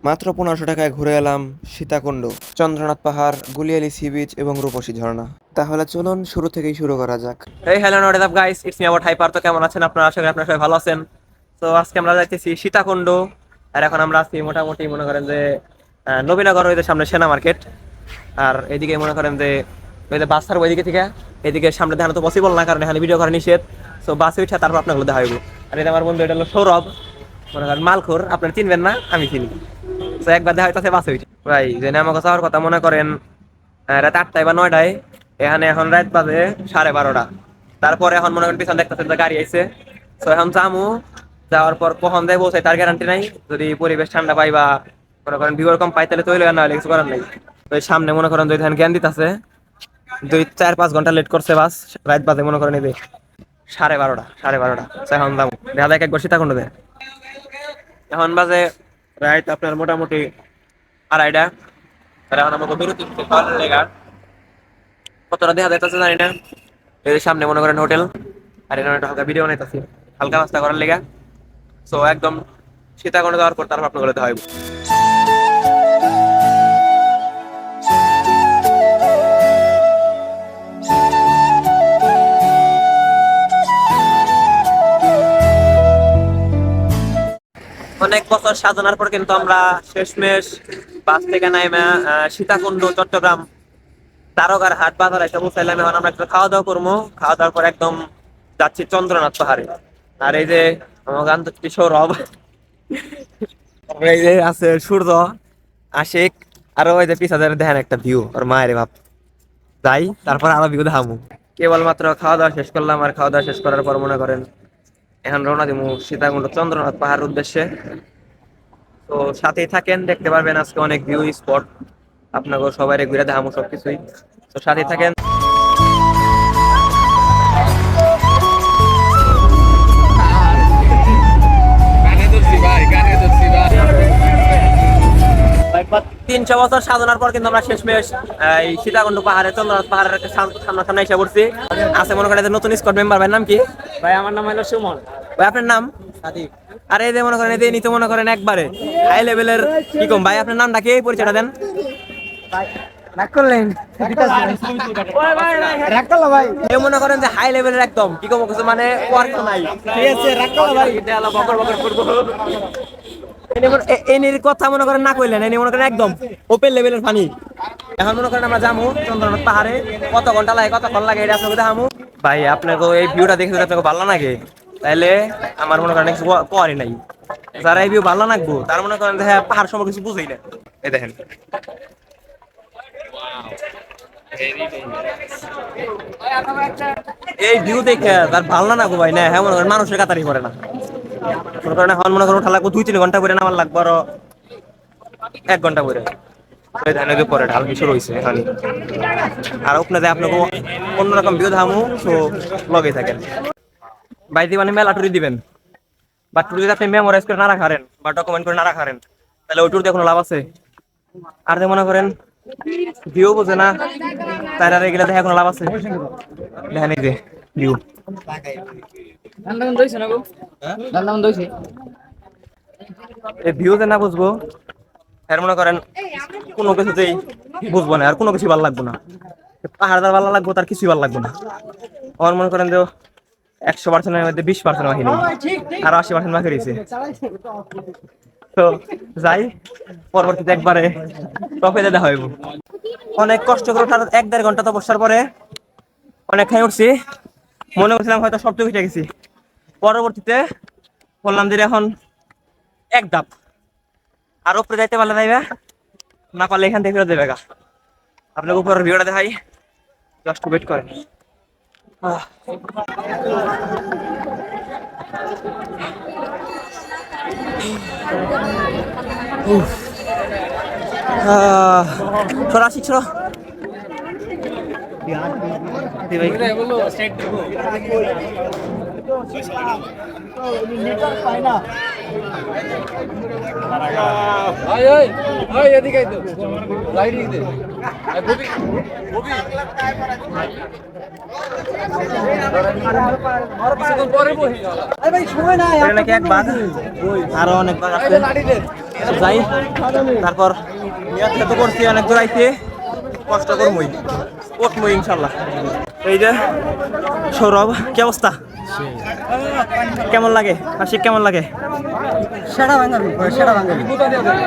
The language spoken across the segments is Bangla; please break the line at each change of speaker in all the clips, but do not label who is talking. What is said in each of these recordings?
মাত্র 1500 টাকায় ঘুরে এলাম সীতাকুণ্ড, চন্দ্রনাথ পাহাড়, গুলিয়ালি সি বিচ এবং রূপসী ঝর্ণা। তাহলে চলুন শুরু থেকেই শুরু করা যাক।
এই hello what up guys, it's me about hyper. তো কেমন আছেন আপনারা? আশা করি আপনারা সবাই ভালো আছেন। তো আজকে আমরা যাইতেছি সীতাকুণ্ড। আর এখন আমরা আছি মোটামুটি মনে করেন যে নবীনগর ওই যে সামনে সেনা মার্কেট। আর এদিকে মনে করেন যে ওই যে বাস ছাড়বো এদিকে থেকে, এদিকে সামনে দেখানো তো পসিবল না, কারণ এখানে ভিডিও করা নিষেধ। তো বাসে উঠে তারপর আপনাগুলো দেখা হইব। আর এটা আমার বন্ধু, এটা হলো সৌরভ, মনে করেন মালখোর। আপনারা চিনবেন না, আমি চিনি। তো একবার দেখা হইতেছে বাসে উঠে। ভাই যে আমাকে যাওয়ার কথা মনে করেন রাত 8টায় বা 9টায়, এখানে এখন রাত বাজে 12:30। তারপরে এখন মনে করেন পিছন দেখতেছেন যে গাড়ি আইছে। তো এখন যামু, যাওয়ার পর কখন দেয় পৌঁছাই তার গ্যারান্টি নাই। যদি পরিবেশ ঠান্ডা পাই বা মনে করেন ভিউর কম পাই তাহলে তৈরি না হলে কিছু করার নাই। তো এই সামনে মনে করেন যদি জ্ঞান দিতেছে 2-4-5 ঘন্টা লেট করছে বাস। রাত বাজে মনে করেন এই 12:30। তো এখন যাবো দেখা যায় একবার সীতাকুণ্ড দেয়। এখন বাজে রাত আপনার মোটামুটি 2:30। আর এখন আমাকে বিরতি লেগা কতটা দেখা যাইতেছে জানি না। এর সামনে মনে করেন হোটেল, আর এখানে একটা হালকা ভিডিও বানাইতেছি হালকা নাস্তা করার লেগা। সো একদম সীতাকুণ্ড যাওয়ার পর তারপর আপনার দেখা হইব। অনেক বছর সাধনার পর কিন্তু আমরা শেষমেশ বাস থেকে নাইমা সীতাকুণ্ড চট্টগ্রাম তারকার হাট বাজার এসে পৌঁছাইলাম। এখন আমরা একটু খাওয়া দাওয়া করবো। খাওয়া দাওয়ার পর একদম যাচ্ছি চন্দ্রনাথ পাহাড়ে। আর এই যে আমার গান তো সৌরভ, এই যে আছে সূর্য, আশিক, আরো ওই যে পিছনে দেখেন একটা ভিউ আর মায়ের ভাব। যাই তারপর আরো ভিউ দেখামু। কেবলমাত্র খাওয়া দাওয়া শেষ করলাম, আর খাওয়া দাওয়া শেষ করার পর মনে করেন এখন রওনা দিমু সীতাকুণ্ড চন্দ্রনাথ পাহাড়ের উদ্দেশ্যে। তো সাথেই থাকেন, দেখতে পারবেন আজকে অনেক ভিউ স্পট আপনাকে সবাই ঘুরে দেখামু সবকিছুই। তো সাথেই থাকেন। একবার 300 বছর সাধনার পর কিন্তু আমরা শেষমেশ এই সীতাকুণ্ড পাহাড়ে চন্দ্রনাথ পাহাড়ের সামনে এসে পড়ছি। আছে মনে করেন নতুন স্কোয়াড মেম্বার। ভাই নাম কি?
ভাই আমার নাম হলো সুমন।
ভাই আপনার নাম?
সাদিক।
আরে এই যে মনে করেন এই নিতে মনে করেন একবারে হাই লেভেলের কি কম। ভাই আপনার নামটা কি, পরিচয়টা দেন।
রাগ করলেন? রাগ করলো ভাই?
এই মনে করেন যে হাই লেভেলের একদম কি কম কিছু মানে ওয়ার্ক নাই।
ঠিক আছে, রাগ করলো ভাই?
বকর বকর করবো। এনির কথা মনে করেন না কইলেন, এনি মনে করেন একদম ওপেন লেভেলের পানি। এখন মনে করেন আমরা যাবো চন্দ্রনাথ পাহাড়ে। কত ঘন্টা লাগে কতক্ষণ লাগে এটা আপনাকে দেখামু। ভাই আপনাকে এই ভিউটা দেখে যদি আপনাকে ভালো লাগে তাহলে আমার মনে করেন কিছু কোয়ারি নাই। যারা এই ভিউ ভালো লাগবো তার মনে করেন হ্যাঁ পাহাড় সম্পর্কে কিছু বুঝেই না। এই দেখেন এই ভিউ দেখে তার ভালো না গো ভাই না, হ্যাঁ মনে করেন মানুষের কাতারি করে না। মনে করেন এখন মনে করেন ওঠা লাগবো 2-3 ঘন্টা করে, নামার লাগবো আরো 1 ঘন্টা করে। ধানের উপরে ঢাল কিছু রয়েছে এখানে। আর ওখানে যে আপনাকে অন্যরকম ভিউ ধামু। তো লগে থাকেন ভাই। মানে মেলা টুরি দিবেন, বা টুরি যদি আপনি মেমোরাইজ করে না রাখারেন বা ডকুমেন্ট করে না রাখারেন তাহলে ওই টুর দিয়ে কোনো লাভ আছে? আর যে মনে করেন ভিউ বোঝে না তাই আর এগুলা দেখে কোনো লাভ আছে? দেখেন এই যে ভিউ। এই ভিউ যে না বুঝবো এর মনে করেন কোনো কিছুতেই বুঝবো না, আর কোনো কিছু ভালো লাগবো না। পাহাড় যার ভালো লাগবো তার কিছুই ভালো লাগবো না। আমার মনে করেন যে 100%-এর মধ্যে 20% মাখি নেই, আর 80% মাখি রয়েছে। তো যাই পরবর্তীতে একবারে টপে দেখা হইব। অনেক কষ্ট করে ওঠার 1-1.5 ঘন্টা তপস্যার পরে অনেকখানি উঠছি। মনে করছিলাম হয়তো সব উঠে গেছি। পরবর্তীতে বললাম যে এখন এক ধাপ আর উপরে যাইতে পারলে যাইবা, না পারলে এখান থেকে ফেরত দেবে গা। আপনাকে উপরের ভিউটা দেখাই, জাস্ট ওয়েট করেন। সরা শিখছ নাকি একবার আরো অনেকবার আছে। যাই তারপর নিয়ত তো করছি অনেক দূর আইছি কষ্ট করবই উঠবই ইনশাল্লাহ। এই যে সৌরভ, কি অবস্থা? কেমন লাগে আশিক? কেমন লাগে?
সেটা বাঙালি সেটা বাঙালি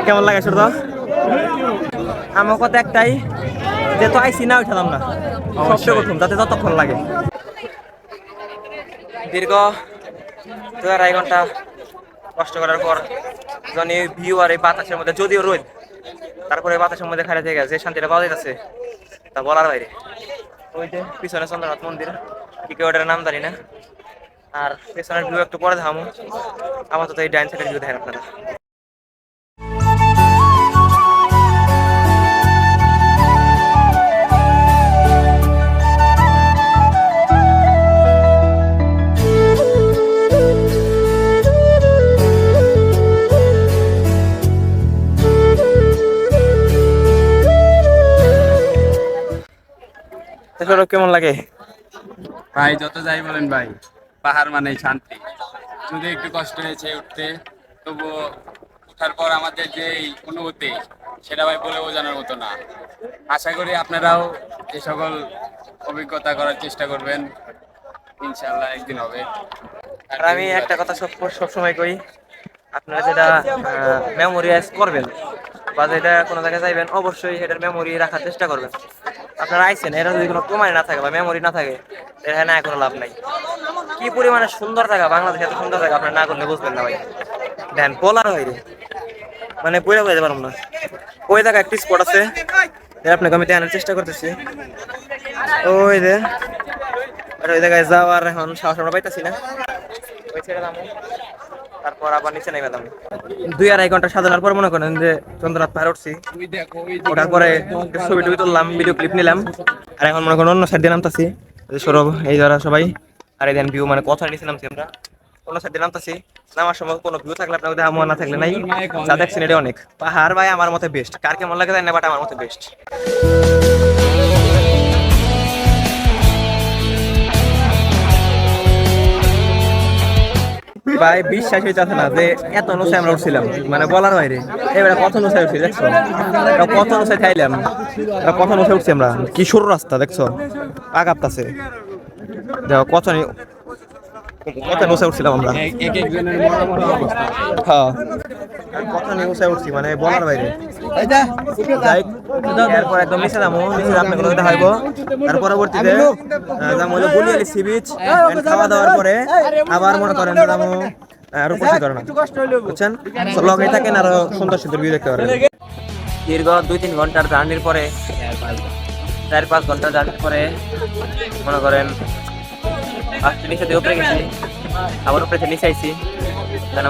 কেমন লাগে সৌরভ? আমার কথা একটাই, যে তো আইসি না উঠালাম না, সবচেয়ে প্রথম যাতে ততক্ষণ লাগে। দীর্ঘ 2.5 ঘন্টা কষ্ট করার পর যখন এই ভিউ আর এই বাতাসের মধ্যে, যদিও রোদ, তারপরে বাতাসের মধ্যে খাড়া থেকে যে শান্তিটা পাওয়া যাচ্ছে তা বলার বাইরে। ওই যে পিছনে চন্দ্রনাথ মন্দির, কি কেউ ওটার নাম জানি না। আর পেছনের ভিউ একটু পরে দেখামো, আমার তো এই ডাইন সাইডের ভিউ দেখেন আপনারা। সৌরভ কেমন লাগে?
ভাই যত যাই বলেন ভাই, পাহাড় মানেই শান্তি। যদি একটু কষ্ট হয়েছে উঠতে, তবুও ওঠার পর আমাদের যে অনুভূতি, সেটা ভাই বলে বোঝানোর মতো না। আশা করি আপনারাও এই সকল অভিজ্ঞতা করার চেষ্টা করবেন, ইনশাল্লাহ একদিন হবে।
আর আমি একটা কথা সবসময় কই, আপনারা যেটা মেমোরিয়াইজ করবেন বা যেটা কোনো জায়গায় যাইবেন, অবশ্যই এটার মেমোরি রাখার চেষ্টা করবেন। আপনারা আইসেন, এটা যদি কোনো প্রমাণ না থাকে বা মেমোরি না থাকে, এখানে না কোনো লাভ নাই। কি পরিমাণে সুন্দর জায়গা, বাংলাদেশ এত সুন্দর জায়গা, আপনারা না করলে বুঝবেন না ভাই। দেন পোলার হয়নি, মানে বইরা বোঝাতে পারবো না। ওই জায়গায় একটি স্পট আছে, যেটা আপনাকে আমি দেখানোর চেষ্টা করতেছি। ওই যে ওই জায়গায় যাওয়ার এখন সাহস আমরা পাইতেছি না। ওই ছেড়ে দাম, তারপর আবার নিচে নেমে দাম। 2.5 ঘন্টা সাধনার পর মনে করেন যে চন্দ্রনাথ পাহাড় উঠছি, ওঠার পরে ছবি টবি তুললাম, ভিডিও ক্লিপ নিলাম। আর এখন মনে করেন অন্য সাইড দিয়ে নামতাছি, সৌরভ এই যারা সবাই। আর এই দেন ভিউ, মানে কথা নিচে নামছি আমরা, অন্য সাইড দিয়ে নামতাছি। নামার সময় কোনো ভিউ থাকলে আপনার দেখা মনে না থাকলে নাই, যা দেখছেন এটা অনেক। পাহাড় ভাই আমার মতে বেস্ট, কার কেমন লাগে জানি না, বাট আমার মতে বেস্ট। ভাই বিশ্বাস হইতেছে না যে এত নোসাই আমরা উঠছিলাম, মানে বলার বাইরে। এবারে কত নোসাই উঠছি দেখছো, কত নোসাই খাইলাম, কত নোসাই উঠছি আমরা। কি সরু রাস্তা দেখছো, পা কাঁপতাছে। দেখো কত নোসাই উঠছিলাম আমরা। হ্যাঁ কত নোসাই উঠছি, মানে বলার বাইরে। এরপর একদম নিচে নামো, নিচে আপনাকে দেখাইবো। তার পরবর্তীতে যাবো হলো গুলিয়ালি সি বিচ। খাওয়া দাওয়ার পরে আবার মনে করেন যাবো রূপসী ঝর্ণা, বুঝছেন? লগে থাকেন, আরো সুন্দর সুন্দর ভিউ দেখতে পারেন। দীর্ঘ 2-3 ঘন্টার জার্নির পরে, 4-5 ঘন্টার জার্নির পরে মনে করেন আজকে নিচে দিয়ে উপরে গেছি, আবার উপরে নিচে আইছি।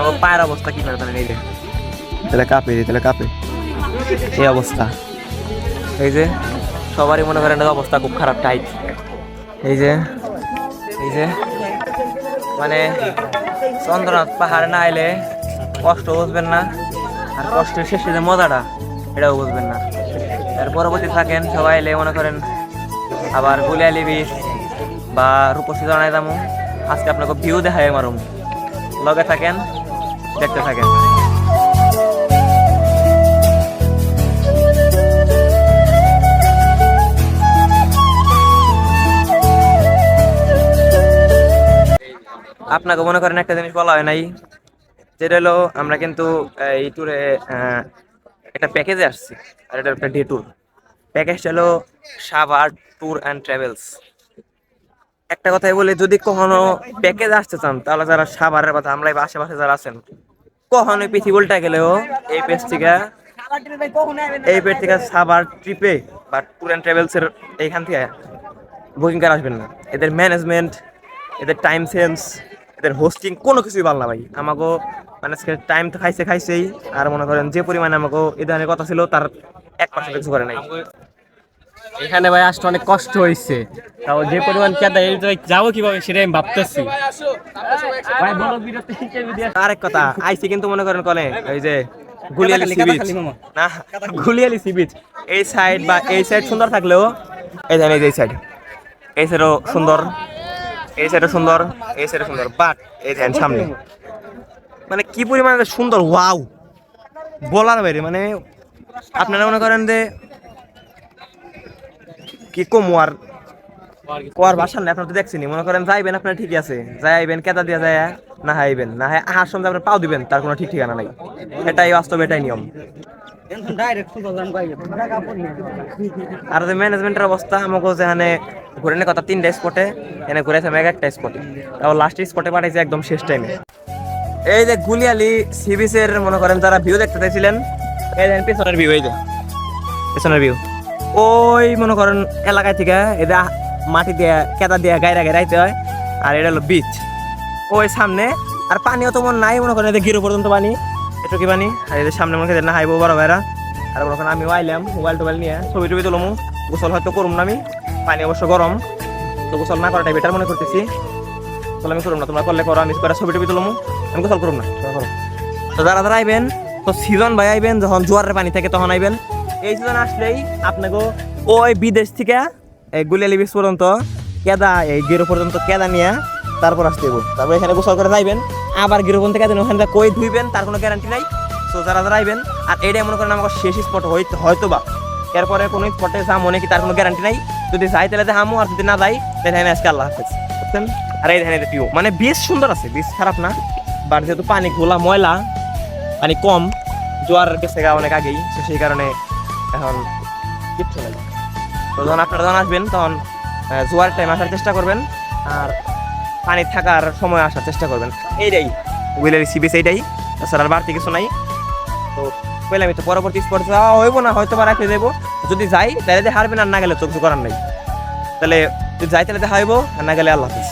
আমার পায়ের অবস্থা কি করে জানেন? এই যে তাহলে কাঁপে, তাহলে কাঁপে, এই অবস্থা। এই যে সবারই মনে করেন অবস্থা খুব খারাপ, টাইট। এই যে মানে চন্দ্রনাথ পাহাড়ে না আইলে কষ্ট বুঝবেন না, আর কষ্টের শেষে যে মজাটা এটাও বুঝবেন না। এর পরবর্তী থাকেন সবাই এলে মনে করেন আবার গুলিয়ালি বিচ বা রূপসী ঝর্ণায় যাবো। আজকে আপনাকে ভিউ দেখায় মারুম, লগে থাকেন, দেখতে থাকেন। আপনাকে মনে করেন একটা জিনিস বলা হয় নাই, যেটা হলো আমরা কিন্তু এই ট্যুরে একটা প্যাকেজে আসছি। আর এটা একটা ডে ট্যুর। প্যাকেজটা হলো সাভার ট্যুর অ্যান্ড ট্রাভেলস। একটা কথাই বলি, যদি কখনো প্যাকেজ আসতে চান, তাহলে যারা সাভারের কথা, আমরা আশেপাশে যারা আছেন, কখনোই পৃথিবীটা গেলেও এই পেজ থেকে সাভার ট্রিপে বা ট্যুর অ্যান্ড ট্রাভেলস এর এইখান থেকে বুকিং করে আসবেন না। এদের ম্যানেজমেন্ট, এদের টাইম সেন্স, এদের হোস্টিং কোনো কিছুই ভালো না ভাই। আমাকে মানে টাইম তো খাইছেই, আর মনে করেন যে পরিমাণে আমাকে এই ধরনের কথা ছিল তার 1% কিছু করে নাই।
এখানে ভাই আসতে অনেক কষ্ট হয়েছে, তাও যে পরিমাণ কেদা যাবো কিভাবে সেটাই আমি ভাবতেছি।
আরেক কথা, আইসি কিন্তু মনে করেন কলে ওই যে গুলিয়ালি সি বিচ না, গুলিয়ালি সি বিচ এই সাইড বা এই সাইড সুন্দর থাকলেও এই জানেন এই সাইড, এই সাইডও সুন্দর, এই সাইডও সুন্দর, এই সাইডও সুন্দর, বাট এই দেখেন সামনে মানে কি পরিমাণে সুন্দর। ওয়াও, বলার বাইরে, মানে আপনারা মনে করেন যে কি কমু আর কোয়ার বাসা নেই। আপনারা তো দেখছেন, মনে করেন যাইবেন আপনারা ঠিকই আছে, যাইবেন কেদা দিয়া যায় না হাইবেন না হয় আহার সঙ্গে আপনার পাও দিবেন, তার কোনো ঠিক ঠিকানা নাই। এটাই বাস্তব, এটাই নিয়ম। আর যে ম্যানেজমেন্টের অবস্থা, আমাকে যেখানে ঘুরে নিয়ে কথা 3টা স্পটে, এনে ঘুরেছে মেঘ একটা স্পটে, তাও লাস্ট স্পটে পাঠাইছে একদম শেষ টাইমে। এই যে গুলিয়ালি সি বিচের মনে করেন যারা ভিউ দেখতে চাইছিলেন, এই দেখেন পেছনের ভিউ, এই যে পেছনের ভিউ। ওই মনে করেন এলাকায় থেকে এটা মাটি দিয়ে কেদা দিয়ে গায়রা গাইতে হয়, আর এটা হলো বিচ ওই সামনে। আর পানিও তো মনে নাই, মনে করেন এদের গিরো পর্যন্ত পানি, একটু কি পানি। আর এদের সামনে মনে করেন না হাইবো বড় ভাইরা। আর মনে করেন আমি আইলাম মোবাইল টোবাইল নিয়ে ছবি টবি তুলমু। গোসল হয়তো করুম না আমি, পানি অবশ্য গরম, তো গোসল না করাটাই বেটার মনে করতেছি। তাহলে আমি করুম না, তোমরা করলে করো, আমি করে ছবি টবি তুলমু, আমি গোসল করুম না। তো যারা যারা আইবেন, তো সিজন ভাই আইবেন যখন জোয়ারের পানি থাকে তখন আইবেন। এই সিজন আসলেই আপনাকে ওই বিদেশ থেকে এই গুলিয়ালি বিচ পর্যন্ত কেদা, এই গিরো পর্যন্ত কেদা নিয়ে তারপর আসতে হইব। তারপর এখানে গোসল করে যাইবেন, আবার গিরো পর্যন্ত কেদা ওখানে কই ধুইবেন, তার কোনো গ্যারান্টি নাই। তো যারা যারা আইবেন, আর এটাই মনে করেন আমাকে শেষ স্পট হয়তো বা এরপরে কোনো স্পটে যা মনে কি তার কোনো গ্যারান্টি নাই। যদি যাই তাহলে হামু, আর যদি না যাই তাহলে আজকে আল্লাহ হাফেজ, বুঝছেন। আর এই দেখেন পিও, মানে বীজ সুন্দর আছে, বীজ খারাপ না, বাট যেহেতু পানি ঘোলা ময়লা, পানি কম, জোয়ার গেছে গা অনেক আগেই, তো সেই কারণে এখন কিচ্ছু নেই। তো যখন আপনারা যখন আসবেন তখন জোয়ারের টাইম আসার চেষ্টা করবেন, আর পানি থাকার সময় আসার চেষ্টা করবেন। এইটাই গুলিয়ালি সি বিচ, এইটাই, তাছাড়া আর বাড়তি কিছু নাই। তো বললাম তো পরবর্তী স্পট যাওয়া হইব না, হয়তো বা রাখতে যাবো। যদি যাই তাহলে হারবেন, আর না গেলে তো কিছু করার নাই। তাহলে যদি যাই তাহলে দেখা হইব, আর না গেলে আল্লাহ হাফিজ।